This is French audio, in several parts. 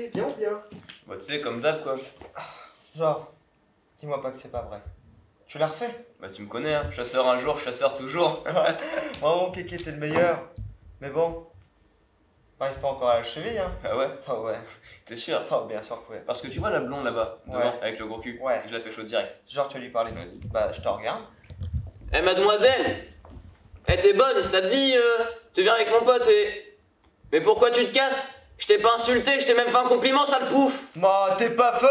café, bien ou bien? Bah tu sais, comme d'hab quoi. Genre, dis-moi pas que c'est pas vrai. Tu l'as refait? Bah tu me connais hein, chasseur un jour, chasseur toujours. Vraiment, Kéké, t'es le meilleur. Mais bon, j'arrive pas encore à la cheville, hein. Ah ouais? Oh ouais. T'es sûr? Oh, bien sûr que ouais. Parce que tu vois la blonde là-bas, devant, Ouais. avec le gros cul. Ouais. Je la pêche au direct. Genre, tu vas lui parler. Vas-y. Bah, je te regarde. Eh mademoiselle! Eh t'es bonne, ça te dit, tu viens avec mon pote et... Mais pourquoi tu te casses? Je t'ai pas insulté, je t'ai même fait un compliment, sale pouf! Bah, t'es pas fun!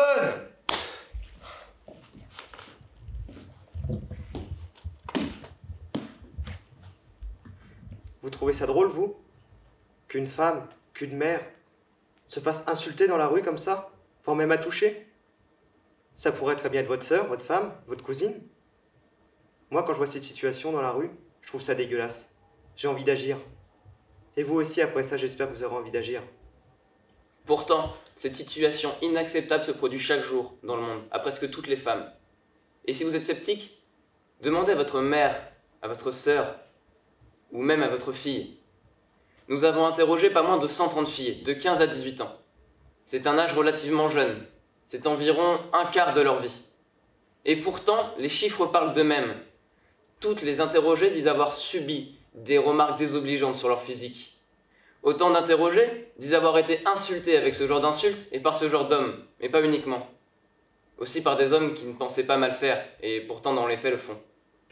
Vous trouvez ça drôle, vous? Qu'une femme, qu'une mère, se fasse insulter dans la rue comme ça, voire même à toucher? Ça pourrait très bien être votre sœur, votre femme, votre cousine. Moi, quand je vois cette situation dans la rue, je trouve ça dégueulasse. J'ai envie d'agir. Et vous aussi, après ça, j'espère que vous aurez envie d'agir. Pourtant, cette situation inacceptable se produit chaque jour dans le monde, à presque toutes les femmes. Et si vous êtes sceptique, demandez à votre mère, à votre sœur, ou même à votre fille. Nous avons interrogé pas moins de 130 filles, de 15 à 18 ans. C'est un âge relativement jeune, c'est environ un quart de leur vie. Et pourtant, les chiffres parlent d'eux-mêmes. Toutes les interrogées disent avoir subi des remarques désobligeantes sur leur physique. Autant d'interrogés disent avoir été insultés avec ce genre d'insultes et par ce genre d'hommes, mais pas uniquement. Aussi par des hommes qui ne pensaient pas mal faire, et pourtant dans les faits le font.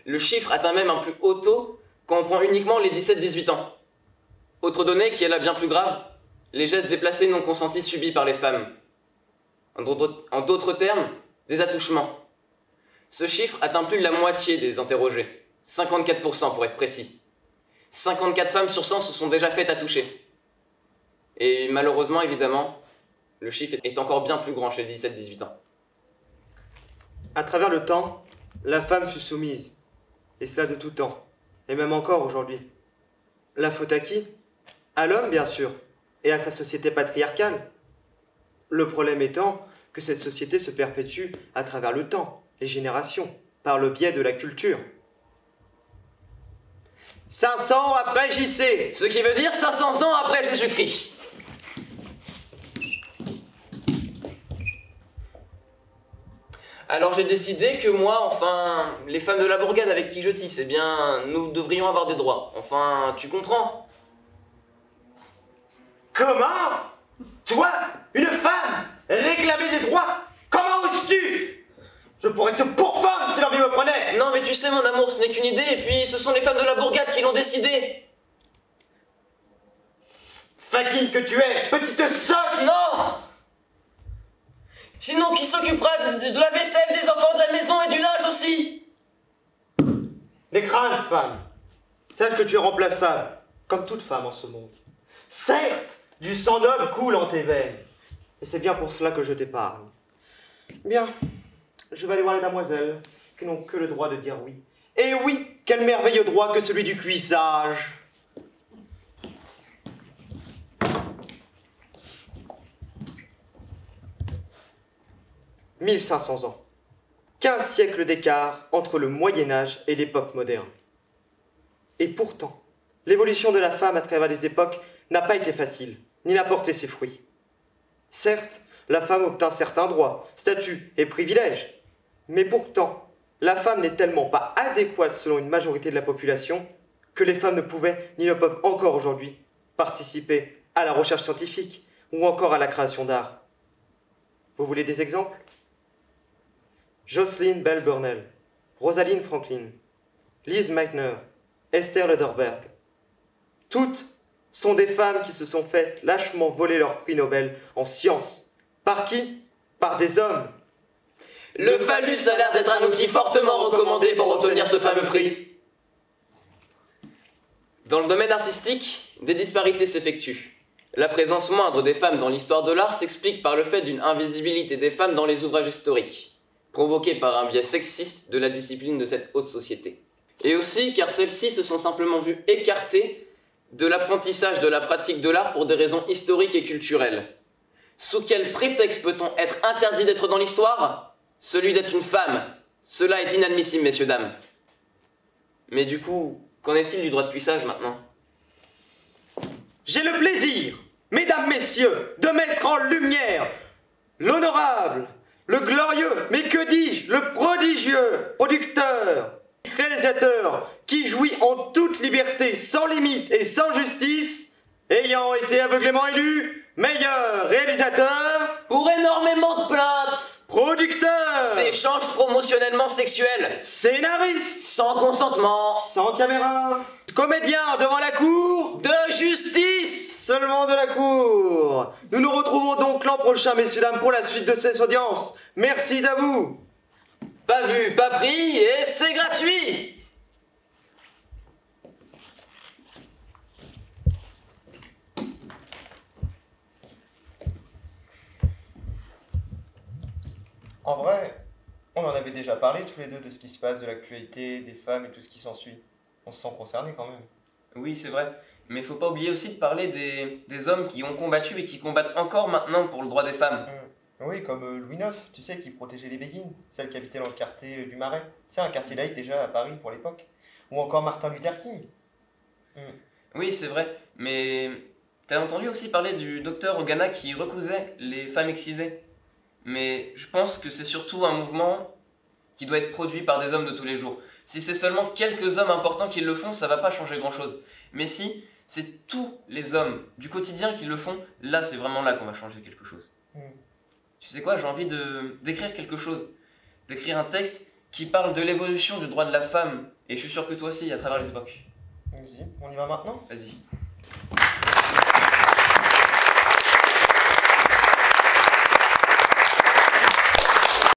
Le chiffre atteint même un plus haut taux quand on prend uniquement les 17-18 ans. Autre donnée qui est là bien plus grave, les gestes déplacés non consentis subis par les femmes. En d'autres termes, des attouchements. Ce chiffre atteint plus de la moitié des interrogés, 54% pour être précis. 54 femmes sur 100 se sont déjà faites attoucher. Et malheureusement, évidemment, le chiffre est encore bien plus grand chez les 17-18 ans. À travers le temps, la femme fut soumise. Et cela de tout temps. Et même encore aujourd'hui. La faute à qui? À l'homme, bien sûr. Et à sa société patriarcale. Le problème étant que cette société se perpétue à travers le temps, les générations, par le biais de la culture. 500 ans après JC. Ce qui veut dire 500 ans après Jésus-Christ. Alors j'ai décidé que moi, enfin, les femmes de la bourgade avec qui je tisse, eh bien, nous devrions avoir des droits. Enfin, tu comprends? Comment? Toi, une femme, réclamer des droits? Comment oses-tu? Je pourrais te pourfendre si l'envie me prenait. Non mais tu sais mon amour, ce n'est qu'une idée, et puis ce sont les femmes de la bourgade qui l'ont décidé. Fakine que tu es, petite sotte. Non! Sinon qui s'occupera de la vaisselle, des enfants, de la maison et du linge aussi? Des crânes, femme. Sache que tu es remplaçable, comme toute femme en ce monde. Certes, du sang noble coule en tes veines. Et c'est bien pour cela que je t'épargne. Bien, je vais aller voir les damoiselles, qui n'ont que le droit de dire oui. Et oui, quel merveilleux droit que celui du cuissage. 1500 ans. 15 siècles d'écart entre le Moyen-Âge et l'époque moderne. Et pourtant, l'évolution de la femme à travers les époques n'a pas été facile, ni n'a porté ses fruits. Certes, la femme obtint certains droits, statuts et privilèges, mais pourtant, la femme n'est tellement pas adéquate selon une majorité de la population que les femmes ne pouvaient, ni ne peuvent encore aujourd'hui, participer à la recherche scientifique ou encore à la création d'art. Vous voulez des exemples? Jocelyn Bell Burnell, Rosalind Franklin, Lise Meitner, Esther Lederberg. Toutes sont des femmes qui se sont faites lâchement voler leur prix Nobel en sciences. Par qui? Par des hommes. Le phallus a l'air d'être un outil fortement recommandé pour obtenir ce fameux prix. Dans le domaine artistique, des disparités s'effectuent. La présence moindre des femmes dans l'histoire de l'art s'explique par le fait d'une invisibilité des femmes dans les ouvrages historiques, provoquée par un biais sexiste de la discipline de cette haute société. Et aussi car celles-ci se sont simplement vues écartées de l'apprentissage de la pratique de l'art pour des raisons historiques et culturelles. Sous quel prétexte peut-on être interdit d'être dans l'histoire? Celui d'être une femme. Cela est inadmissible, messieurs, dames. Mais du coup, qu'en est-il du droit de cuissage maintenant? J'ai le plaisir mesdames, messieurs, de mettre en lumière l'honorable, le glorieux, mais que dis-je, le prodigieux producteur, réalisateur, qui jouit en toute liberté, sans limite et sans justice, ayant été aveuglément élu meilleur réalisateur, Pour énormément de plaintes, producteur, d'échanges promotionnellement sexuels, scénariste, sans consentement, sans caméra, comédien devant la cour, de justice. seulement de la cour. Nous nous retrouvons donc l'an prochain, messieurs, dames, pour la suite de cette audience. Merci à vous. Pas vu, pas pris, et c'est gratuit. En vrai, on en avait déjà parlé tous les deux de ce qui se passe, de l'actualité, des femmes et tout ce qui s'ensuit. On se sent concerné quand même. Oui, c'est vrai. Mais il faut pas oublier aussi de parler des hommes qui ont combattu et qui combattent encore maintenant pour le droit des femmes. Oui, comme Louis IX, tu sais, qui protégeait les béguines, celle qui habitait dans le quartier du Marais. C'est un quartier laïque déjà à Paris pour l'époque. Ou encore Martin Luther King. Oui, c'est vrai. Mais t'as entendu aussi parler du docteur au Ghana qui recousait les femmes excisées. Mais je pense que c'est surtout un mouvement qui doit être produit par des hommes de tous les jours. Si c'est seulement quelques hommes importants qui le font, ça va pas changer grand-chose. Mais si c'est tous les hommes du quotidien qui le font, là c'est vraiment là qu'on va changer quelque chose. Tu sais quoi, j'ai envie d'écrire quelque chose. D'écrire un texte qui parle de l'évolution du droit de la femme. Et je suis sûr que toi aussi, à travers les époques. Vas-y, on y va maintenant ? Vas-y.